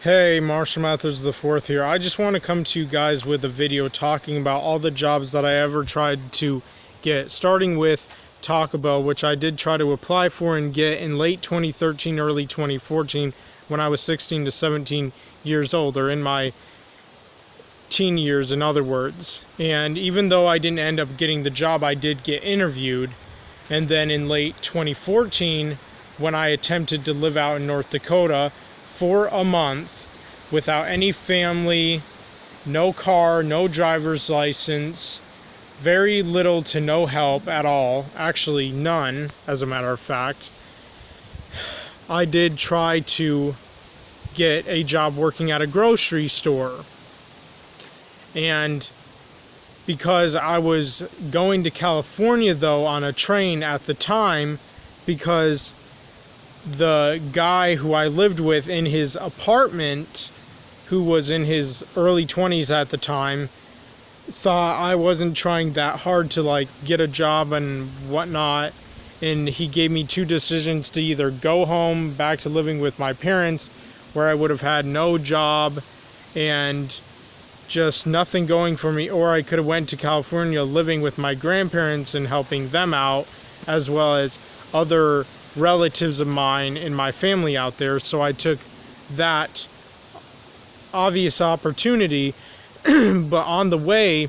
Hey, Marshall Mathers the fourth here. I just want to come to you guys with a video talking about all the jobs that I ever tried to get, starting with Taco Bell, which I did try to apply for and get in late 2013, early 2014, when I was 16 to 17 years old, or in my teen years, in other words. And even though I didn't end up getting the job, I did get interviewed. And then in late 2014, when I attempted to live out in North Dakota for a month without any family, no car, no driver's license, very little to no help at all, actually none, as a matter of fact, I did try to get a job working at a grocery store. And because I was going to California, though, on a train at the time, because the guy who I lived with in his apartment, who was in his early 20s at the time, thought I wasn't trying that hard to get a job and whatnot, and he gave me two decisions: to either go home back to living with my parents, where I would have had no job and just nothing going for me, or I could have went to California living with my grandparents and helping them out, as well as other relatives of mine and my family out there. So I took that obvious opportunity. But on the way,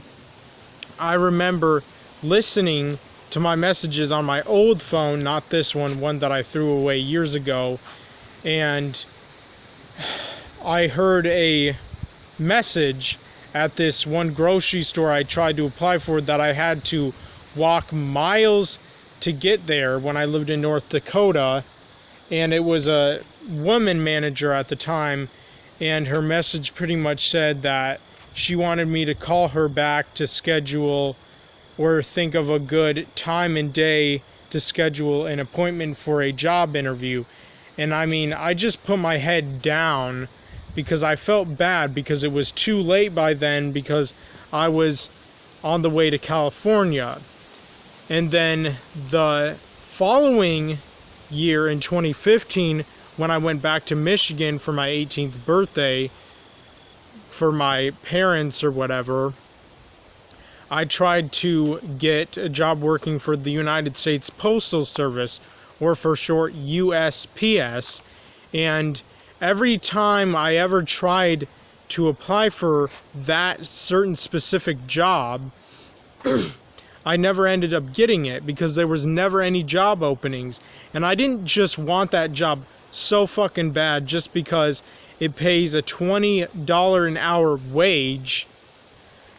I remember listening to my messages on my old phone, not this one that I threw away years ago, and I heard a message at this one grocery store I tried to apply for that I had to walk miles to get there when I lived in North Dakota. And it was a woman manager at the time, and her message pretty much said that she wanted me to call her back to schedule or think of a good time and day to schedule an appointment for a job interview. And I mean, I just put my head down because I felt bad, because it was too late by then, because I was on the way to California. And then the following year, in 2015, when I went back to Michigan for my 18th birthday for my parents or whatever, I tried to get a job working for the United States Postal Service, or for short USPS. And every time I ever tried to apply for that certain specific job, I never ended up getting it, because there was never any job openings. And I didn't just want that job so fucking bad just because it pays a $20 an hour wage,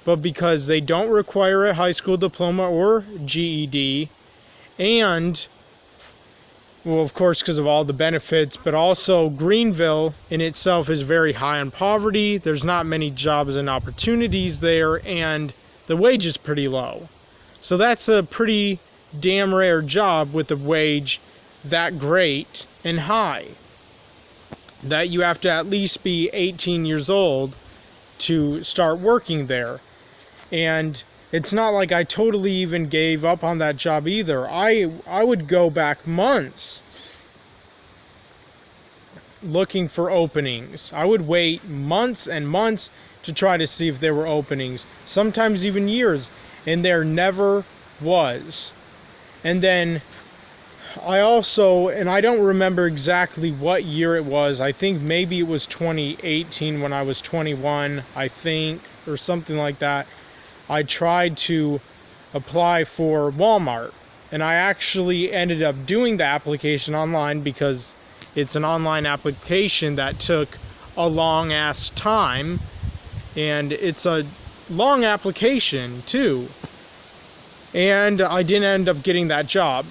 but because they don't require a high school diploma or GED, and, well, of course, because of all the benefits, but also Greenville in itself is very high on poverty. There's not many jobs and opportunities there, and the wage is pretty low. So that's a pretty damn rare job with a wage that great and high, that you have to at least be 18 years old to start working there. And it's not like I totally even gave up on that job either. I would go back months looking for openings. I would wait months and months to try to see if there were openings, sometimes even years, and there never was. And then I also, and I don't remember exactly what year it was, I think maybe it was 2018 when I was 21, I think, or something like that. I tried to apply for Walmart, and I actually ended up doing the application online, because it's an online application that took a long ass time, and it's a long application too. And I didn't end up getting that job.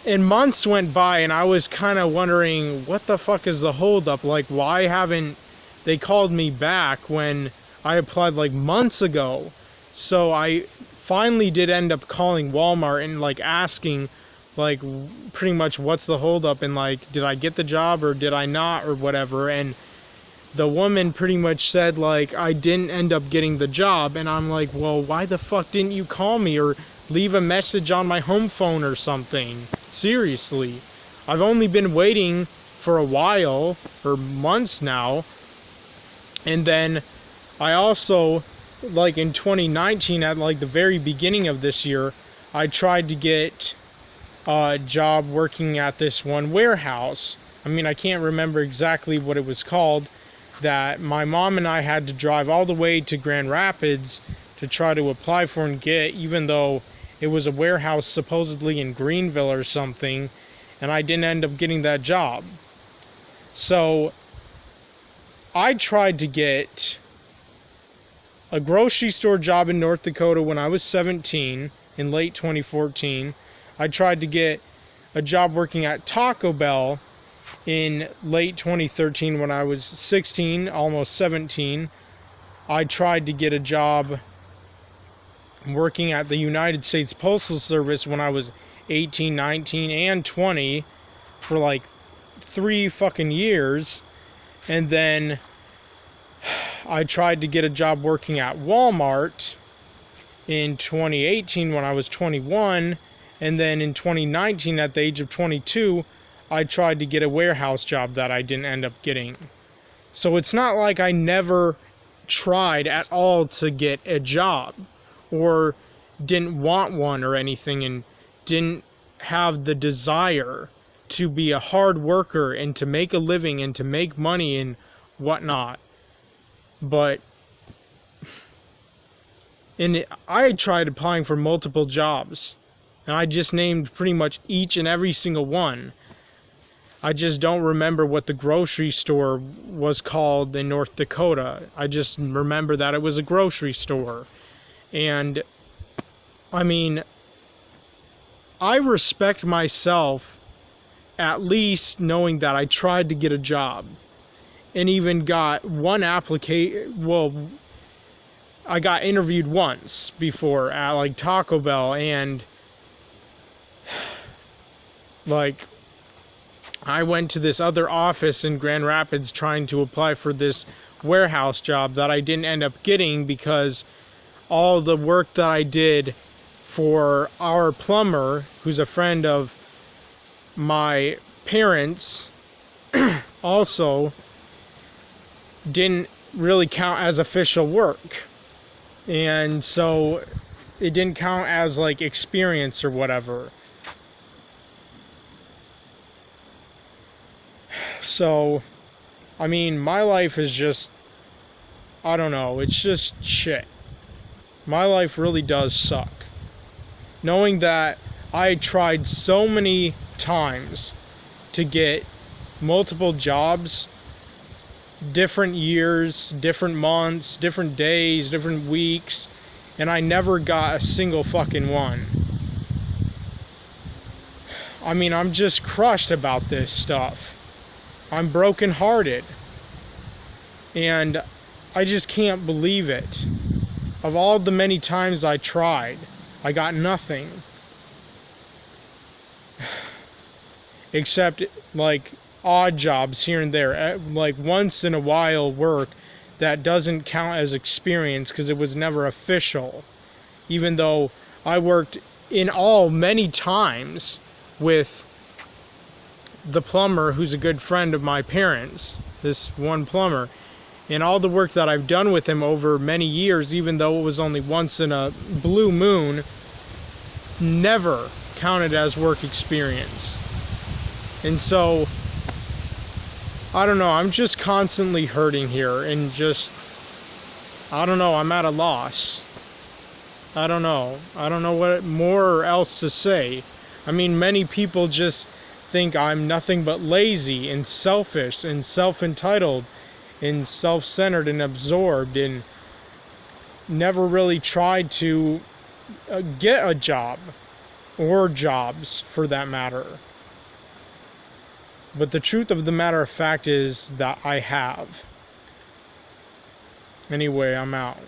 And months went by, and I was kind of wondering, what the fuck is the holdup? Why haven't they called me back when I applied months ago? So I finally did end up calling Walmart and asking pretty much what's the holdup, and did I get the job or did I not, or whatever. And the woman pretty much said I didn't end up getting the job. And I'm like, well, why the fuck didn't you call me or leave a message on my home phone or something? Seriously, I've only been waiting for a while, or months now, And then I also, like in 2019, at like the very beginning of this year, I tried to get a job working at this one warehouse. I mean, I can't remember exactly what it was called, that my mom and I had to drive all the way to Grand Rapids to try to apply for and get, even though it was a warehouse supposedly in Greenville or something, and I didn't end up getting that job. So I tried to get a grocery store job in North Dakota when I was 17 in late 2014. I tried to get a job working at Taco Bell in late 2013 when I was 16, almost 17. I tried to get a job working at the United States Postal Service when I was 18, 19, and 20 for like 3 fucking years. And then I tried to get a job working at Walmart in 2018 when I was 21. And then in 2019, at the age of 22, I tried to get a warehouse job that I didn't end up getting. So it's not like I never tried at all to get a job, or didn't want one or anything, and didn't have the desire to be a hard worker and to make a living and to make money and whatnot. But I tried applying for multiple jobs, and I just named pretty much each and every single one. I just don't remember what the grocery store was called in North Dakota. I just remember that it was a grocery store. And I mean, I respect myself at least knowing that I tried to get a job and even got one application. Well, I got interviewed once before at like Taco Bell, and like I went to this other office in Grand Rapids trying to apply for this warehouse job that I didn't end up getting because all the work that I did for our plumber, who's a friend of my parents, also didn't really count as official work. And so it didn't count as like experience or whatever. So, I mean, my life is just, I don't know, it's just shit. My life really does suck. Knowing that I tried so many times to get multiple jobs, different years, different months, different days, different weeks, and I never got a single fucking one. I mean, I'm just crushed about this stuff. I'm brokenhearted. And I just can't believe it. Of all the many times I tried, I got nothing. Except like odd jobs here and there, like once in a while work that doesn't count as experience because it was never official. Even though I worked in all many times with the plumber who's a good friend of my parents, this one plumber, and all the work that I've done with him over many years, even though it was only once in a blue moon, never counted as work experience. And so, I don't know, I'm just constantly hurting here, and just, I don't know, I'm at a loss. I don't know what more else to say. I mean, many people just think I'm nothing but lazy and selfish and self-entitled and self-centered and absorbed, and never really tried to get a job, or jobs for that matter. But the truth of the matter of fact is that I have. Anyway, I'm out.